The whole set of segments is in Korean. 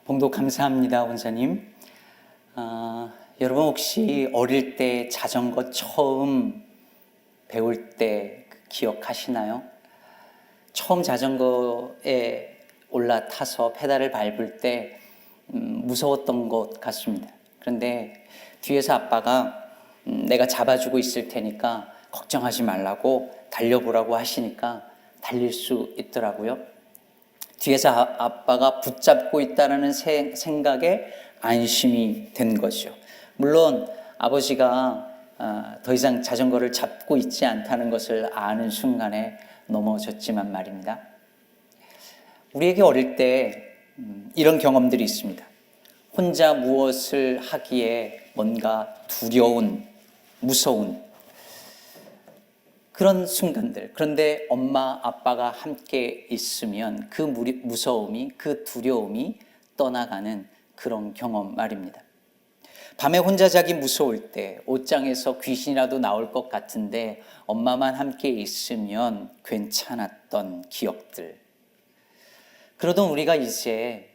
봉독 감사합니다, 원사님. 여러분 혹시 어릴 때 자전거 처음 배울 때 기억하시나요? 처음 자전거에 올라타서 페달을 밟을 때 무서웠던 것 같습니다. 그런데 뒤에서 아빠가 내가 잡아주고 있을 테니까 걱정하지 말라고 달려보라고 하시니까 달릴 수 있더라고요. 뒤에서 아빠가 붙잡고 있다는 생각에 안심이 된 거죠. 물론 아버지가 더 이상 자전거를 잡고 있지 않다는 것을 아는 순간에 넘어졌지만 말입니다. 우리에게 어릴 때 이런 경험들이 있습니다. 혼자 무엇을 하기에 뭔가 두려운, 무서운 그런 순간들. 그런데 엄마, 아빠가 함께 있으면 그 무서움이, 그 두려움이 떠나가는 그런 경험 말입니다. 밤에 혼자 자기 무서울 때, 옷장에서 귀신이라도 나올 것 같은데 엄마만 함께 있으면 괜찮았던 기억들. 그러던 우리가 이제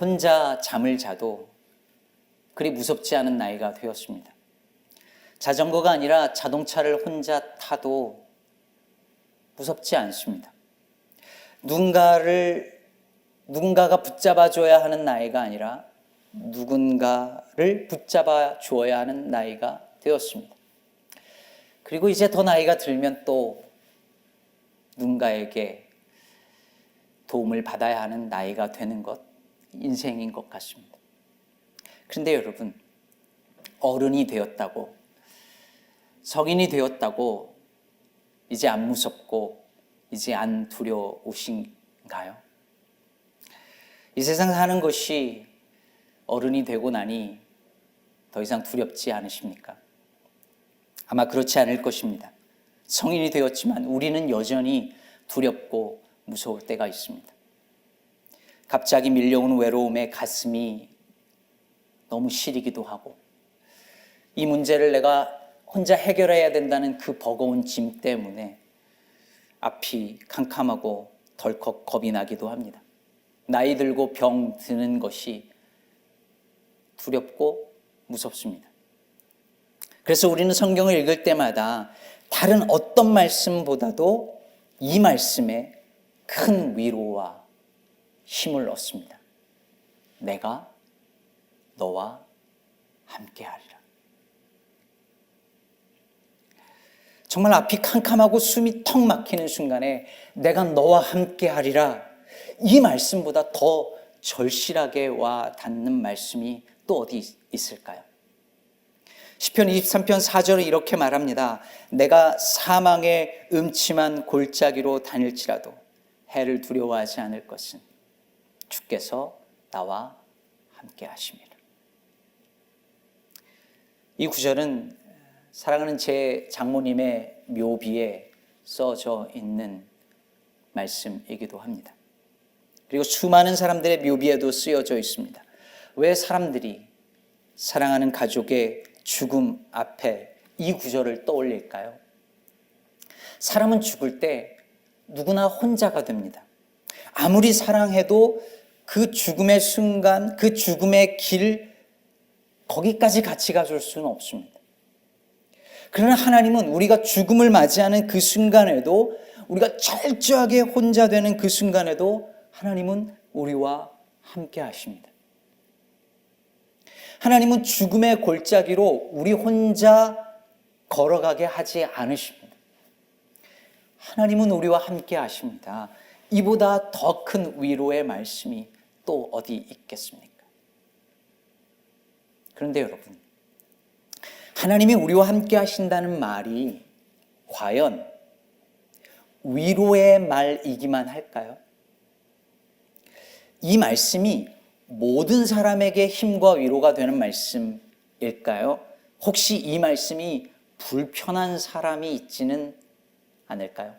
혼자 잠을 자도 그리 무섭지 않은 나이가 되었습니다. 자전거가 아니라 자동차를 혼자 타도 무섭지 않습니다. 누군가가 붙잡아 줘야 하는 나이가 아니라 누군가를 붙잡아 주어야 하는 나이가 되었습니다. 그리고 이제 더 나이가 들면 또 누군가에게 도움을 받아야 하는 나이가 되는 것, 인생인 것 같습니다. 그런데 여러분, 어른이 되었다고, 성인이 되었다고 이제 안 무섭고 이제 안 두려우신가요? 이 세상 사는 것이 어른이 되고 나니 더 이상 두렵지 않으십니까? 아마 그렇지 않을 것입니다. 성인이 되었지만 우리는 여전히 두렵고 무서울 때가 있습니다. 갑자기 밀려오는 외로움에 가슴이 너무 시리기도 하고, 이 문제를 내가 혼자 해결해야 된다는 그 버거운 짐 때문에 앞이 캄캄하고 덜컥 겁이 나기도 합니다. 나이 들고 병 드는 것이 두렵고 무섭습니다. 그래서 우리는 성경을 읽을 때마다 다른 어떤 말씀보다도 이 말씀에 큰 위로와 힘을 얻습니다. 내가 너와 함께하리라. 정말 앞이 캄캄하고 숨이 턱 막히는 순간에 내가 너와 함께하리라, 이 말씀보다 더 절실하게 와 닿는 말씀이 또 어디 있을까요? 시편 23편 4절에 이렇게 말합니다. 내가 사망의 음침한 골짜기로 다닐지라도 해를 두려워하지 않을 것은 주께서 나와 함께 하심이라. 이 구절은 사랑하는 제 장모님의 묘비에 써져 있는 말씀이기도 합니다. 그리고 수많은 사람들의 묘비에도 쓰여져 있습니다. 왜 사람들이 사랑하는 가족의 죽음 앞에 이 구절을 떠올릴까요? 사람은 죽을 때 누구나 혼자가 됩니다. 아무리 사랑해도 그 죽음의 순간, 그 죽음의 길, 거기까지 같이 가줄 수는 없습니다. 그러나 하나님은 우리가 죽음을 맞이하는 그 순간에도, 우리가 철저하게 혼자 되는 그 순간에도 하나님은 우리와 함께 하십니다. 하나님은 죽음의 골짜기로 우리 혼자 걸어가게 하지 않으십니다. 하나님은 우리와 함께 하십니다. 이보다 더 큰 위로의 말씀이 또 어디 있겠습니까? 그런데 여러분, 하나님이 우리와 함께 하신다는 말이 과연 위로의 말이기만 할까요? 이 말씀이 모든 사람에게 힘과 위로가 되는 말씀일까요? 혹시 이 말씀이 불편한 사람이 있지는 않을까요?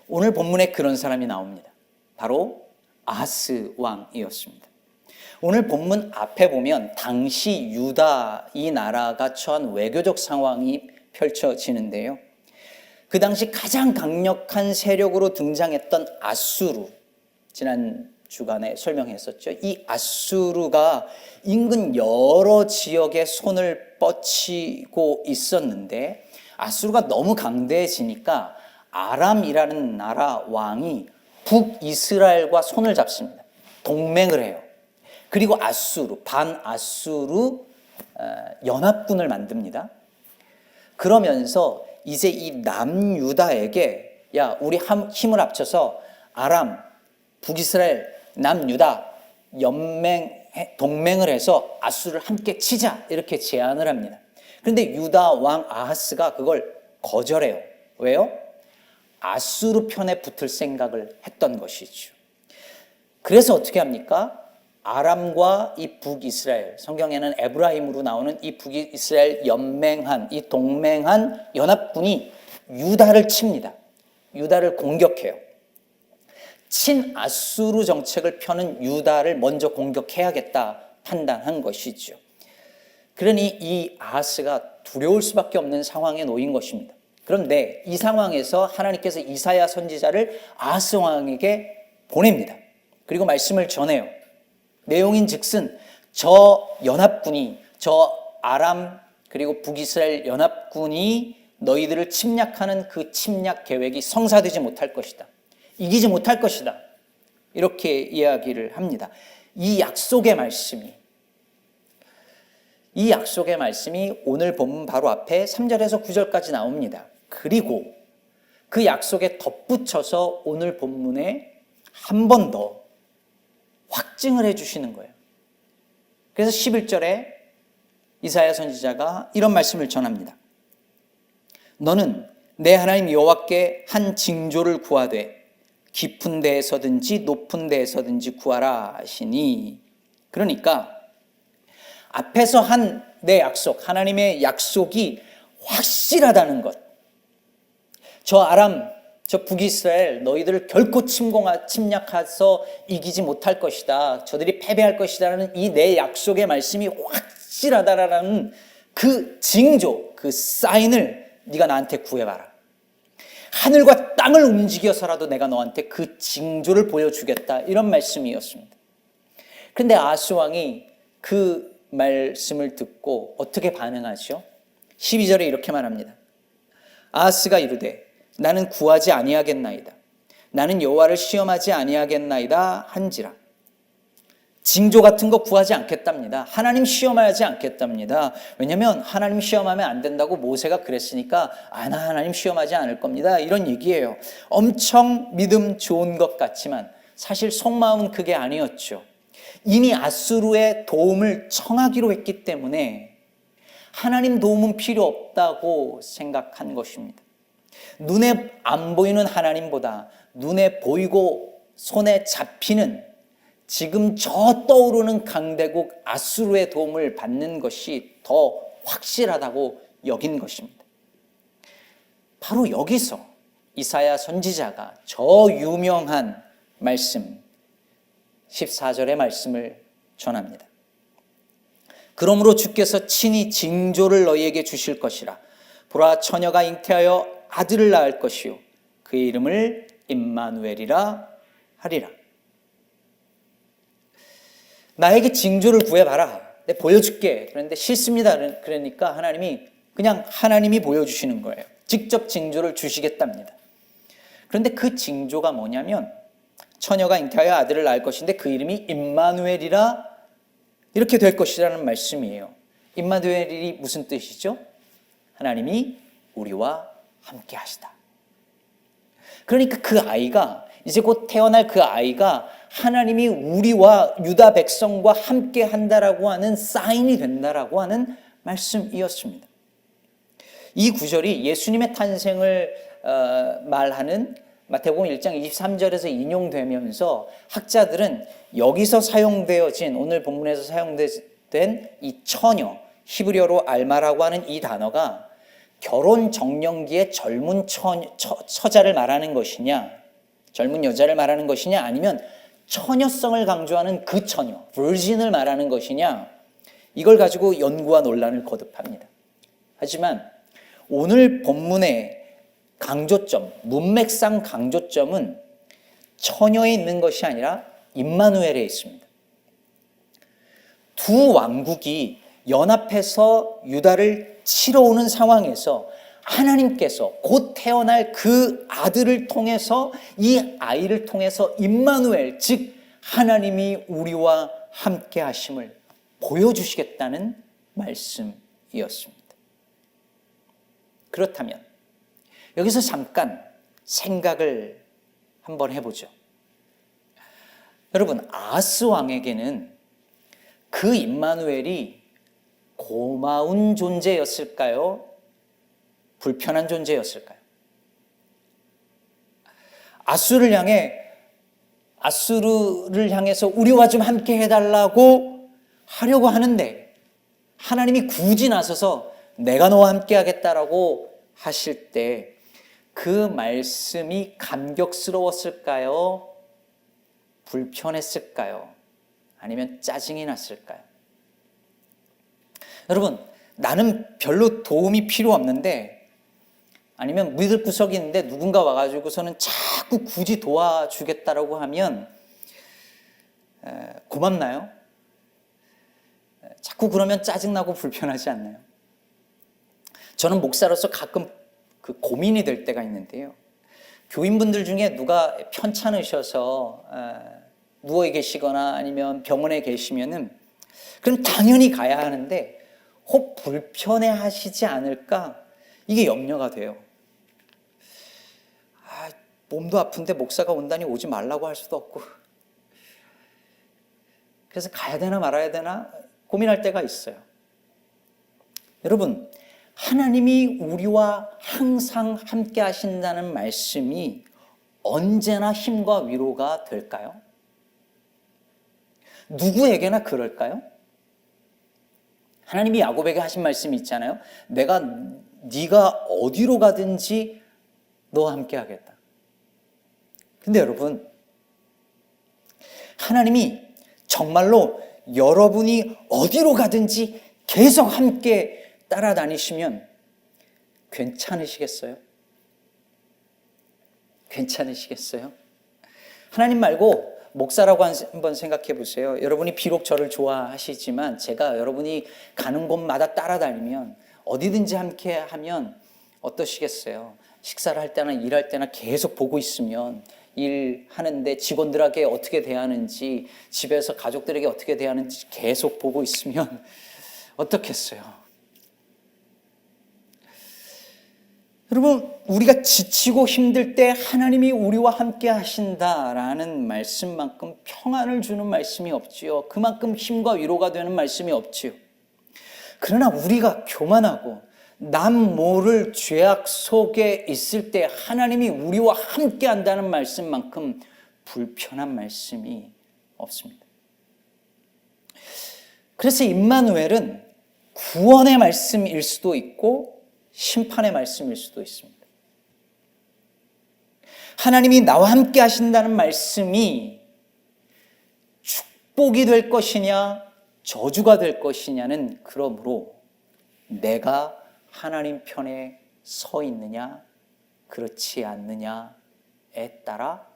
오늘 본문에 그런 사람이 나옵니다. 바로 아하스 왕이었습니다. 오늘 본문 앞에 보면 당시 유다, 이 나라가 처한 외교적 상황이 펼쳐지는데요. 그 당시 가장 강력한 세력으로 등장했던 아수르, 지난 주간에 설명했었죠. 이 아수르가 인근 여러 지역에 손을 뻗치고 있었는데 아수르가 너무 강대해지니까 아람이라는 나라 왕이 북이스라엘과 손을 잡습니다. 동맹을 해요. 그리고 반아수르 연합군을 만듭니다. 그러면서 이제 이 남유다에게 야, 우리 힘을 합쳐서 아람, 북이스라엘, 남유다 동맹을 해서 아수르를 함께 치자 이렇게 제안을 합니다. 그런데 유다 왕 아하스가 그걸 거절해요. 왜요? 아수르 편에 붙을 생각을 했던 것이죠. 그래서 어떻게 합니까? 아람과 이 북이스라엘, 성경에는 에브라임으로 나오는 이 북이스라엘 이 동맹한 연합군이 유다를 칩니다. 유다를 공격해요. 친아수르 정책을 펴는 유다를 먼저 공격해야겠다 판단한 것이죠. 그러니 이 아하스가 두려울 수밖에 없는 상황에 놓인 것입니다. 그런데 이 상황에서 하나님께서 이사야 선지자를 아하스 왕에게 보냅니다. 그리고 말씀을 전해요. 내용인즉슨 저 아람 그리고 북이스라엘 연합군이 너희들을 침략하는 그 침략 계획이 성사되지 못할 것이다. 이기지 못할 것이다. 이렇게 이야기를 합니다. 이 약속의 말씀이 오늘 본문 바로 앞에 3절에서 9절까지 나옵니다. 그리고 그 약속에 덧붙여서 오늘 본문에 한 번 더 확증을 해주시는 거예요. 그래서 11절에 이사야 선지자가 이런 말씀을 전합니다. 너는 내 하나님 여호와께 한 징조를 구하되 깊은 데에서든지 높은 데에서든지 구하라 하시니, 그러니까 앞에서 한 내 약속, 하나님의 약속이 확실하다는 것. 저 아람, 저 북이스라엘 너희들을 결코 침략해서 이기지 못할 것이다. 저들이 패배할 것이다라는 이 내 약속의 말씀이 확실하다라는 그 징조, 그 사인을 네가 나한테 구해봐라. 하늘과 땅을 움직여서라도 내가 너한테 그 징조를 보여주겠다. 이런 말씀이었습니다. 그런데 아하스 왕이 그 말씀을 듣고 어떻게 반응하죠? 12절에 이렇게 말합니다. 아하스가 이르되 나는 구하지 아니하겠나이다. 나는 여호와를 시험하지 아니하겠나이다 한지라. 징조 같은 거 구하지 않겠답니다. 하나님 시험하지 않겠답니다. 왜냐하면 하나님 시험하면 안 된다고 모세가 그랬으니까 나 하나님 시험하지 않을 겁니다. 이런 얘기예요. 엄청 믿음 좋은 것 같지만 사실 속마음은 그게 아니었죠. 이미 아수르의 도움을 청하기로 했기 때문에 하나님 도움은 필요 없다고 생각한 것입니다. 눈에 안 보이는 하나님보다 눈에 보이고 손에 잡히는 지금 저 떠오르는 강대국 아수르의 도움을 받는 것이 더 확실하다고 여긴 것입니다. 바로 여기서 이사야 선지자가 저 유명한 말씀 14절의 말씀을 전합니다. 그러므로 주께서 친히 징조를 너희에게 주실 것이라. 보라, 처녀가 잉태하여 아들을 낳을 것이요 그의 이름을 임마누엘이라 하리라. 나에게 징조를 구해봐라. 내가 보여줄게. 그런데 싫습니다. 그러니까 하나님이 보여주시는 거예요. 직접 징조를 주시겠답니다. 그런데 그 징조가 뭐냐면 처녀가 잉태하여 아들을 낳을 것인데 그 이름이 임마누엘이라 이렇게 될 것이라는 말씀이에요. 임마누엘이 무슨 뜻이죠? 하나님이 우리와 함께 하시다. 그러니까 그 아이가 이제 곧 태어날 그 아이가 하나님이 우리와 유다 백성과 함께 한다라고 하는 사인이 된다라고 하는 말씀이었습니다. 이 구절이 예수님의 탄생을 말하는 마태복음 1장 23절에서 인용되면서 학자들은 여기서 사용되어진 오늘 본문에서 사용된 이 처녀, 히브리어로 알마라고 하는 이 단어가 결혼 정년기의 젊은 처자를 말하는 것이냐, 젊은 여자를 말하는 것이냐, 아니면 처녀성을 강조하는 그 처녀, virgin을 말하는 것이냐, 이걸 가지고 연구와 논란을 거듭합니다. 하지만 오늘 본문의 강조점, 문맥상 강조점은 처녀에 있는 것이 아니라 임마누엘에 있습니다. 두 왕국이 연합해서 유다를 치러 오는 상황에서 하나님께서 곧 태어날 그 아들을 통해서, 이 아이를 통해서 임마누엘, 즉 하나님이 우리와 함께 하심을 보여주시겠다는 말씀이었습니다. 그렇다면 여기서 잠깐 생각을 한번 해보죠. 여러분, 아하스 왕에게는 그 임마누엘이 고마운 존재였을까요? 불편한 존재였을까요? 아수르를 향해서 우리와 좀 함께 해달라고 하려고 하는데 하나님이 굳이 나서서 내가 너와 함께 하겠다라고 하실 때 그 말씀이 감격스러웠을까요? 불편했을까요? 아니면 짜증이 났을까요? 여러분, 나는 별로 도움이 필요 없는데, 아니면 믿을 구석이 있는데 누군가 와가지고서는 자꾸 굳이 도와주겠다라고 하면 고맙나요? 자꾸 그러면 짜증나고 불편하지 않나요? 저는 목사로서 가끔 그 고민이 될 때가 있는데요. 교인분들 중에 누가 편찮으셔서 누워 계시거나 아니면 병원에 계시면은 그럼 당연히 가야 하는데 혹 불편해 하시지 않을까? 이게 염려가 돼요. 몸도 아픈데 목사가 온다니 오지 말라고 할 수도 없고. 그래서 가야 되나 말아야 되나 고민할 때가 있어요. 여러분, 하나님이 우리와 항상 함께 하신다는 말씀이 언제나 힘과 위로가 될까요? 누구에게나 그럴까요? 하나님이 야곱에게 하신 말씀이 있잖아요. 네가 어디로 가든지 너와 함께 하겠다. 근데 여러분, 하나님이 정말로 여러분이 어디로 가든지 계속 함께 따라다니시면 괜찮으시겠어요? 괜찮으시겠어요? 하나님 말고 목사라고 한번 생각해 보세요. 여러분이 비록 저를 좋아하시지만 제가 여러분이 가는 곳마다 따라다니면 어디든지 함께 하면 어떠시겠어요? 식사를 할 때나 일할 때나 계속 보고 있으면 일하는데 직원들에게 어떻게 대하는지, 집에서 가족들에게 어떻게 대하는지 계속 보고 있으면 어떻겠어요? 여러분, 우리가 지치고 힘들 때 하나님이 우리와 함께 하신다라는 말씀만큼 평안을 주는 말씀이 없지요. 그만큼 힘과 위로가 되는 말씀이 없지요. 그러나 우리가 교만하고 남 모를 죄악 속에 있을 때 하나님이 우리와 함께 한다는 말씀만큼 불편한 말씀이 없습니다. 그래서 임마누엘은 구원의 말씀일 수도 있고 심판의 말씀일 수도 있습니다. 하나님이 나와 함께 하신다는 말씀이 축복이 될 것이냐 저주가 될 것이냐는 그러므로 내가 하나님 편에 서 있느냐 그렇지 않느냐에 따라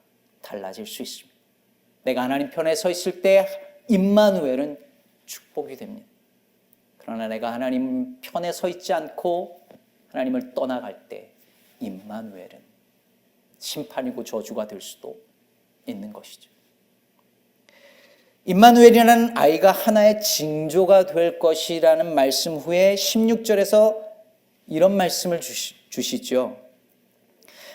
달라질 수 있습니다. 내가 하나님 편에 서 있을 때 임마누엘은 축복이 됩니다. 그러나 내가 하나님 편에 서 있지 않고 하나님을 떠나갈 때 임마누엘은 심판이고 저주가 될 수도 있는 것이죠. 임마누엘이라는 아이가 하나의 징조가 될 것이라는 말씀 후에 16절에서 이런 말씀을 주시죠.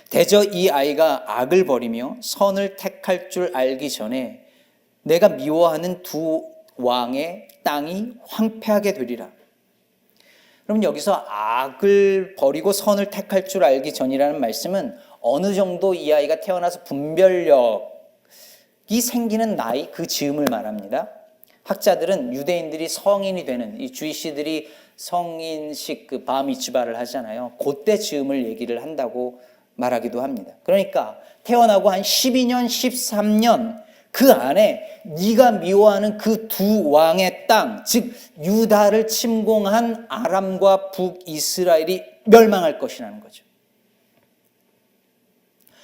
대저 이 아이가 악을 버리며 선을 택할 줄 알기 전에 내가 미워하는 두 왕의 땅이 황폐하게 되리라. 그럼 여기서 악을 버리고 선을 택할 줄 알기 전이라는 말씀은 어느 정도 이 아이가 태어나서 분별력이 생기는 나이, 그 즈음을 말합니다. 학자들은 유대인들이 성인이 되는, 이 주이시들이 성인식 그 바미츠바를 하잖아요. 그때 즈음을 얘기를 한다고 말하기도 합니다. 그러니까 태어나고 한 12년, 13년 그 안에 네가 미워하는 그 두 왕의 땅, 즉 유다를 침공한 아람과 북이스라엘이 멸망할 것이라는 거죠.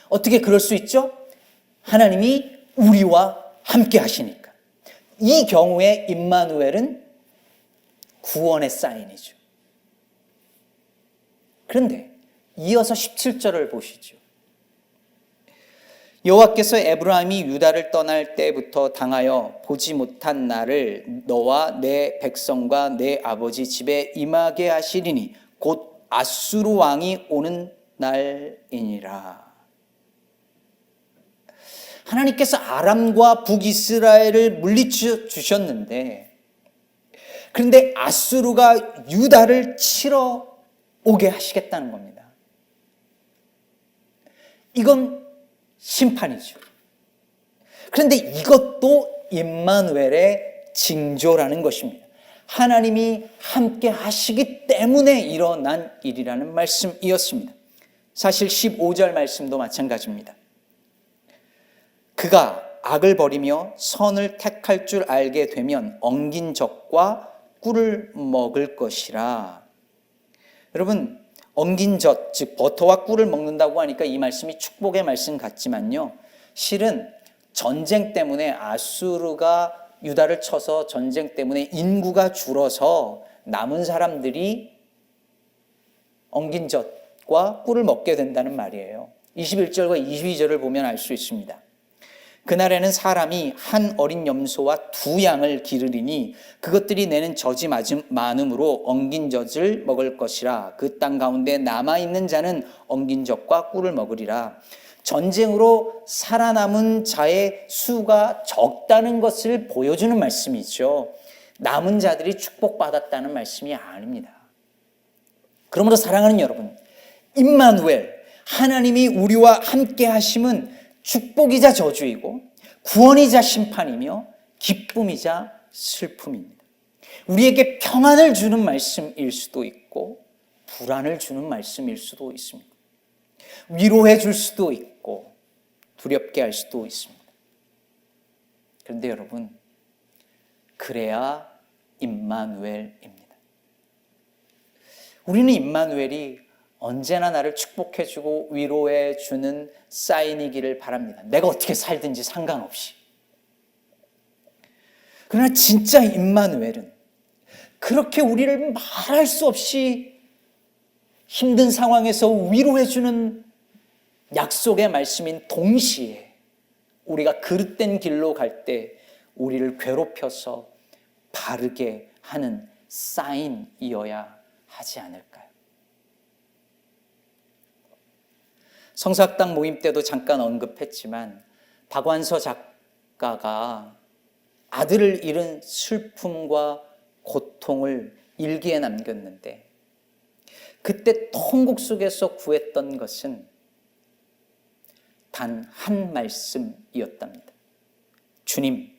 어떻게 그럴 수 있죠? 하나님이 우리와 함께 하시니까. 이 경우에 임마누엘은 구원의 사인이죠. 그런데 이어서 17절을 보시죠. 여호와께서 에브라임이 유다를 떠날 때부터 당하여 보지 못한 날을 너와 내 백성과 내 아버지 집에 임하게 하시리니 곧 아수르 왕이 오는 날이니라. 하나님께서 아람과 북이스라엘을 물리쳐 주셨는데, 그런데 아수르가 유다를 치러 오게 하시겠다는 겁니다. 이건 심판이죠. 그런데 이것도 임마누엘의 징조라는 것입니다. 하나님이 함께 하시기 때문에 일어난 일이라는 말씀이었습니다. 사실 15절 말씀도 마찬가지입니다. 그가 악을 버리며 선을 택할 줄 알게 되면 엉긴 젖과 꿀을 먹을 것이라. 여러분, 엉긴 젖, 즉 버터와 꿀을 먹는다고 하니까 이 말씀이 축복의 말씀 같지만요, 실은 전쟁 때문에 아수르가 유다를 쳐서 전쟁 때문에 인구가 줄어서 남은 사람들이 엉긴 젖과 꿀을 먹게 된다는 말이에요. 21절과 22절을 보면 알 수 있습니다. 그날에는 사람이 한 어린 염소와 두 양을 기르리니 그것들이 내는 젖이 많음으로 엉긴 젖을 먹을 것이라. 그 땅 가운데 남아있는 자는 엉긴 젖과 꿀을 먹으리라. 전쟁으로 살아남은 자의 수가 적다는 것을 보여주는 말씀이죠. 남은 자들이 축복받았다는 말씀이 아닙니다. 그러므로 사랑하는 여러분, 임마누엘, 하나님이 우리와 함께 하심은 축복이자 저주이고 구원이자 심판이며 기쁨이자 슬픔입니다. 우리에게 평안을 주는 말씀일 수도 있고 불안을 주는 말씀일 수도 있습니다. 위로해 줄 수도 있고 두렵게 할 수도 있습니다. 그런데 여러분, 그래야 임마누엘입니다. 우리는 임마누엘이 언제나 나를 축복해주고 위로해주는 사인이기를 바랍니다. 내가 어떻게 살든지 상관없이. 그러나 진짜 임마누엘은 그렇게 우리를 말할 수 없이 힘든 상황에서 위로해주는 약속의 말씀인 동시에 우리가 그릇된 길로 갈 때 우리를 괴롭혀서 바르게 하는 사인이어야 하지 않을까요? 성사학당 모임 때도 잠깐 언급했지만 박완서 작가가 아들을 잃은 슬픔과 고통을 일기에 남겼는데 그때 통곡 속에서 구했던 것은 단 한 말씀이었답니다. 주님,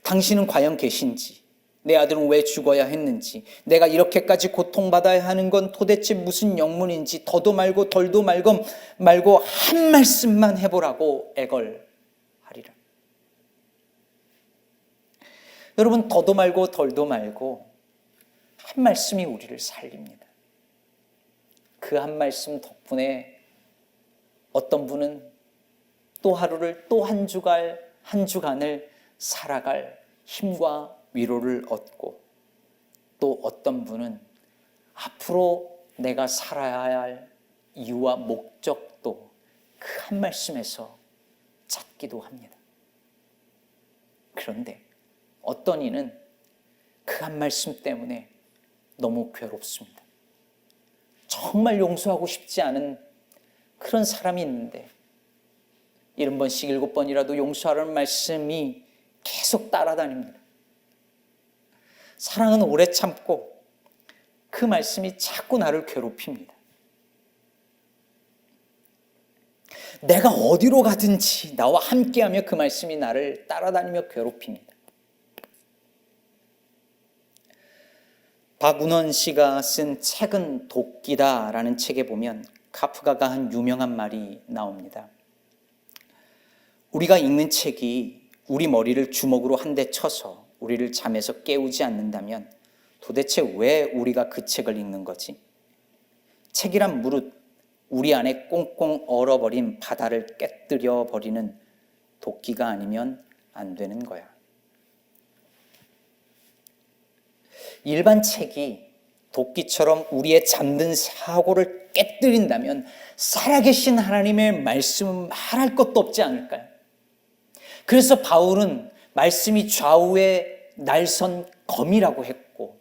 당신은 과연 계신지, 내 아들은 왜 죽어야 했는지, 내가 이렇게까지 고통받아야 하는 건 도대체 무슨 영문인지 더도 말고 덜도 말고 한 말씀만 해보라고 애걸하리라. 여러분, 더도 말고 덜도 말고 한 말씀이 우리를 살립니다. 그 한 말씀 덕분에 어떤 분은 또 하루를 또 한 주간을 살아갈 힘과 위로를 얻고 또 어떤 분은 앞으로 내가 살아야 할 이유와 목적도 그 한 말씀에서 찾기도 합니다. 그런데 어떤 이는 그 한 말씀 때문에 너무 괴롭습니다. 정말 용서하고 싶지 않은 그런 사람이 있는데 70번씩 7번이라도 용서하라는 말씀이 계속 따라다닙니다. 사랑은 오래 참고 그 말씀이 자꾸 나를 괴롭힙니다. 내가 어디로 가든지 나와 함께하며 그 말씀이 나를 따라다니며 괴롭힙니다. 박운원 씨가 쓴 책은 도끼다라는 책에 보면 카프카가 한 유명한 말이 나옵니다. 우리가 읽는 책이 우리 머리를 주먹으로 한 대 쳐서 우리를 잠에서 깨우지 않는다면 도대체 왜 우리가 그 책을 읽는 거지? 책이란 무릇 우리 안에 꽁꽁 얼어버린 바다를 깨뜨려 버리는 도끼가 아니면 안 되는 거야. 일반 책이 도끼처럼 우리의 잠든 사고를 깨뜨린다면 살아계신 하나님의 말씀은 말할 것도 없지 않을까요? 그래서 바울은 말씀이 좌우에 날선 검이라고 했고,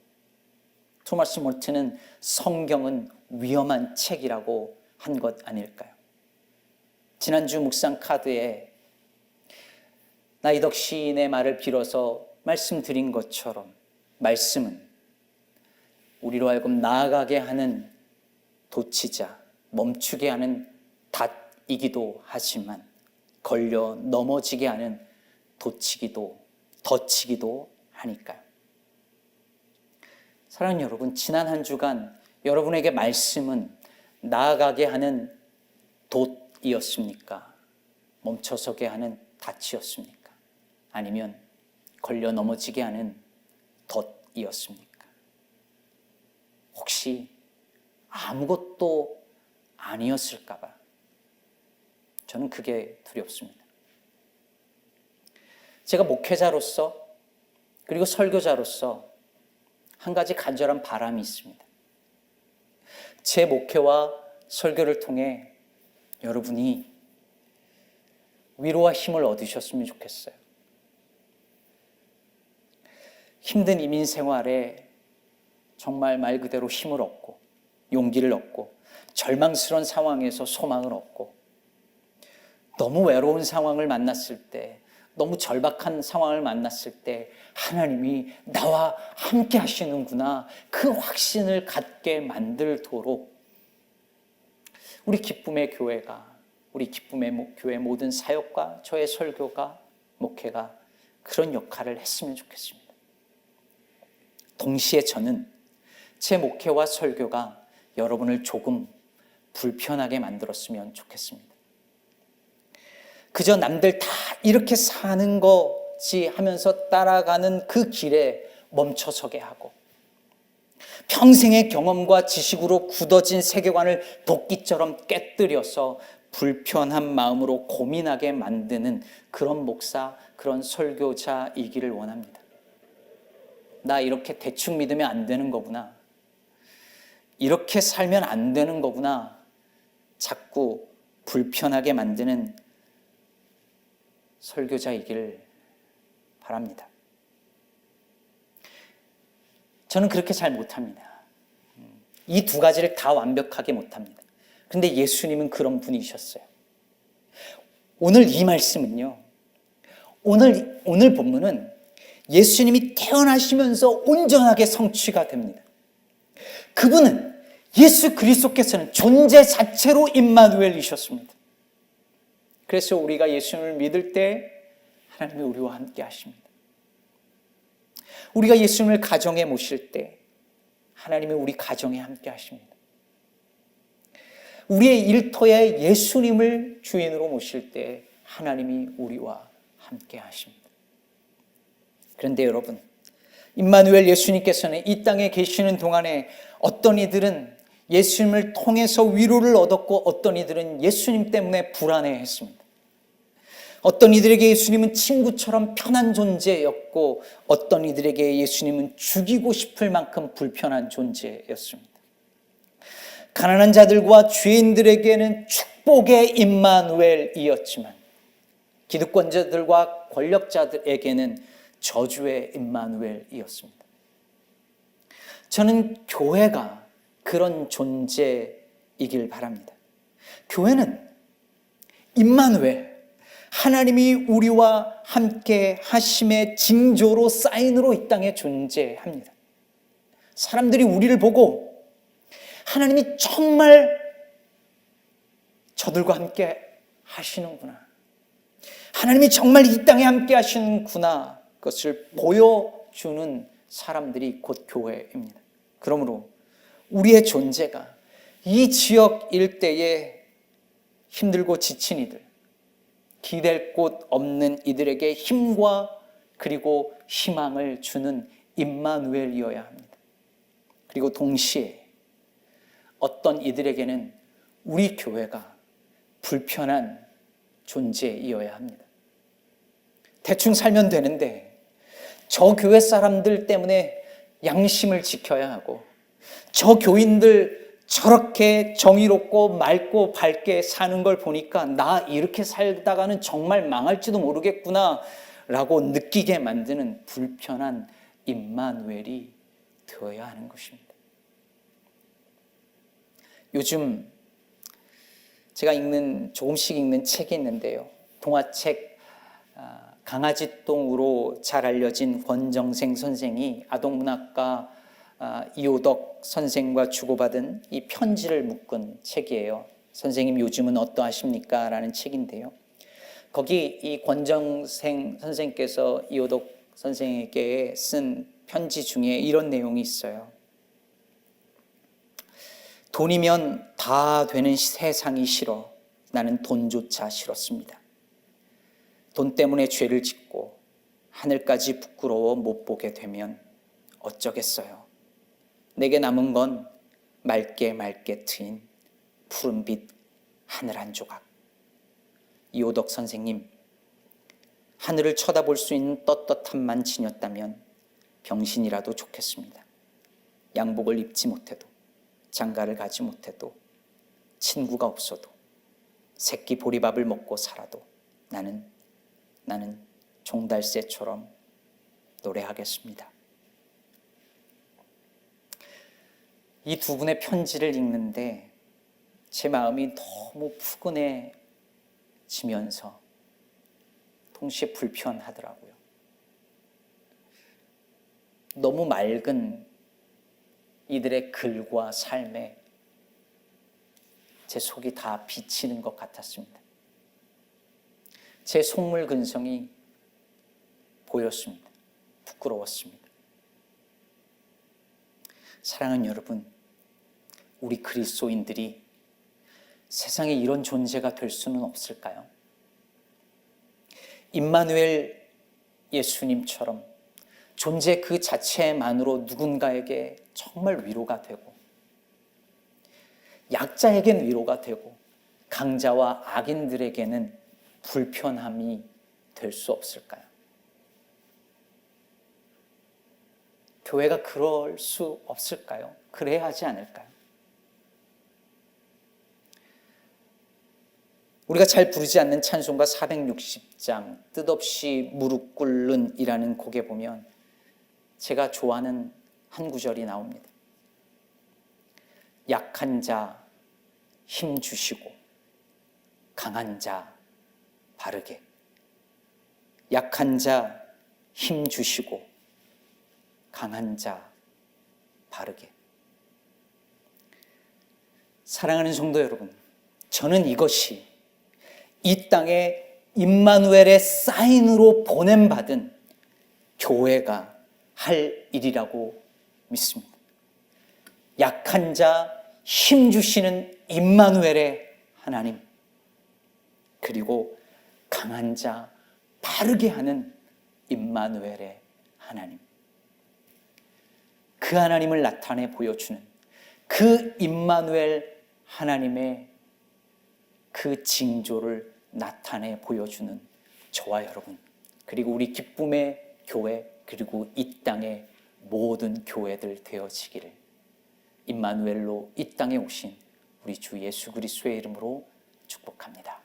토마스 몰트는 성경은 위험한 책이라고 한 것 아닐까요? 지난주 묵상 카드에 나이덕 시인의 말을 빌어서 말씀드린 것처럼 말씀은 우리로 하여금 나아가게 하는 도치자, 멈추게 하는 닷이기도 하지만 걸려 넘어지게 하는 도치기도, 덫이기도 하니까요. 사랑하는 여러분, 지난 한 주간 여러분에게 말씀은 나아가게 하는 돛이었습니까? 멈춰서게 하는 닻이었습니까? 아니면 걸려 넘어지게 하는 덫이었습니까? 혹시 아무것도 아니었을까 봐 저는 그게 두렵습니다. 제가 목회자로서 그리고 설교자로서 한 가지 간절한 바람이 있습니다. 제 목회와 설교를 통해 여러분이 위로와 힘을 얻으셨으면 좋겠어요. 힘든 이민 생활에 정말 말 그대로 힘을 얻고 용기를 얻고 절망스러운 상황에서 소망을 얻고 너무 외로운 상황을 만났을 때, 너무 절박한 상황을 만났을 때 하나님이 나와 함께 하시는구나, 그 확신을 갖게 만들도록 우리 기쁨의 교회가, 우리 기쁨의 교회 모든 사역과 저의 설교가, 목회가 그런 역할을 했으면 좋겠습니다. 동시에 저는 제 목회와 설교가 여러분을 조금 불편하게 만들었으면 좋겠습니다. 그저 남들 다 이렇게 사는 거지 하면서 따라가는 그 길에 멈춰서게 하고, 평생의 경험과 지식으로 굳어진 세계관을 도끼처럼 깨뜨려서 불편한 마음으로 고민하게 만드는 그런 목사, 그런 설교자이기를 원합니다. 나 이렇게 대충 믿으면 안 되는 거구나, 이렇게 살면 안 되는 거구나, 자꾸 불편하게 만드는 설교자이길 바랍니다. 저는 그렇게 잘 못합니다. 이 두 가지를 다 완벽하게 못합니다. 그런데 예수님은 그런 분이셨어요. 오늘 이 말씀은요, 오늘 본문은 예수님이 태어나시면서 온전하게 성취가 됩니다. 그분은, 예수 그리스도께서는 존재 자체로 임마누엘이셨습니다. 그래서 우리가 예수님을 믿을 때 하나님이 우리와 함께 하십니다. 우리가 예수님을 가정에 모실 때 하나님이 우리 가정에 함께 하십니다. 우리의 일터에 예수님을 주인으로 모실 때 하나님이 우리와 함께 하십니다. 그런데 여러분, 임마누엘 예수님께서는 이 땅에 계시는 동안에 어떤 이들은 예수님을 통해서 위로를 얻었고 어떤 이들은 예수님 때문에 불안해했습니다. 어떤 이들에게 예수님은 친구처럼 편한 존재였고 어떤 이들에게 예수님은 죽이고 싶을 만큼 불편한 존재였습니다. 가난한 자들과 죄인들에게는 축복의 임마누엘이었지만 기득권자들과 권력자들에게는 저주의 임마누엘이었습니다. 저는 교회가 그런 존재이길 바랍니다. 교회는 임마누엘, 하나님이 우리와 함께 하심의 징조로, 사인으로 이 땅에 존재합니다. 사람들이 우리를 보고 하나님이 정말 저들과 함께 하시는구나, 하나님이 정말 이 땅에 함께 하시는구나, 그것을 보여주는 사람들이 곧 교회입니다. 그러므로 우리의 존재가 이 지역 일대에 힘들고 지친 이들, 기댈 곳 없는 이들에게 힘과 그리고 희망을 주는 임마누엘이어야 합니다. 그리고 동시에 어떤 이들에게는 우리 교회가 불편한 존재이어야 합니다. 대충 살면 되는데 저 교회 사람들 때문에 양심을 지켜야 하고 저 교인들 저렇게 정의롭고 맑고 밝게 사는 걸 보니까 나 이렇게 살다가는 정말 망할지도 모르겠구나 라고 느끼게 만드는 불편한 임마누엘이 되어야 하는 것입니다. 요즘 제가 조금씩 읽는 책이 있는데요. 동화책 강아지똥으로 잘 알려진 권정생 선생이 아동문학가 이호덕 선생과 주고받은 이 편지를 묶은 책이에요. 선생님 요즘은 어떠하십니까? 라는 책인데요. 거기 이 권정생 선생께서 이호덕 선생에게 쓴 편지 중에 이런 내용이 있어요. 돈이면 다 되는 세상이 싫어. 나는 돈조차 싫었습니다. 돈 때문에 죄를 짓고 하늘까지 부끄러워 못 보게 되면 어쩌겠어요. 내게 남은 건 맑게 맑게 트인 푸른빛 하늘 한 조각. 이호덕 선생님, 하늘을 쳐다볼 수 있는 떳떳함만 지녔다면 병신이라도 좋겠습니다. 양복을 입지 못해도, 장가를 가지 못해도, 친구가 없어도, 새끼 보리밥을 먹고 살아도 나는 종달새처럼 노래하겠습니다. 이 두 분의 편지를 읽는데 제 마음이 너무 푸근해지면서 동시에 불편하더라고요. 너무 맑은 이들의 글과 삶에 제 속이 다 비치는 것 같았습니다. 제 속물 근성이 보였습니다. 부끄러웠습니다. 사랑하는 여러분, 우리 그리스도인들이 세상에 이런 존재가 될 수는 없을까요? 임마누엘 예수님처럼 존재 그 자체만으로 누군가에게 정말 위로가 되고 약자에겐 위로가 되고 강자와 악인들에게는 불편함이 될 수 없을까요? 교회가 그럴 수 없을까요? 그래야 하지 않을까요? 우리가 잘 부르지 않는 찬송가 460장 뜻없이 무릎 꿇는 이라는 곡에 보면 제가 좋아하는 한 구절이 나옵니다. 약한 자 힘 주시고 강한 자 바르게. 약한 자 힘 주시고 강한 자 바르게. 사랑하는 성도 여러분, 저는 이것이 이 땅에 임마누엘의 사인으로 보냄받은 교회가 할 일이라고 믿습니다. 약한 자 힘 주시는 임마누엘의 하나님, 그리고 강한 자 바르게 하는 임마누엘의 하나님. 그 하나님을 나타내 보여주는 그 임마누엘 하나님의 그 징조를 나타내 보여주는 저와 여러분, 그리고 우리 기쁨의 교회, 그리고 이 땅의 모든 교회들 되어지기를 임마누엘로 이 땅에 오신 우리 주 예수 그리스도의 이름으로 축복합니다.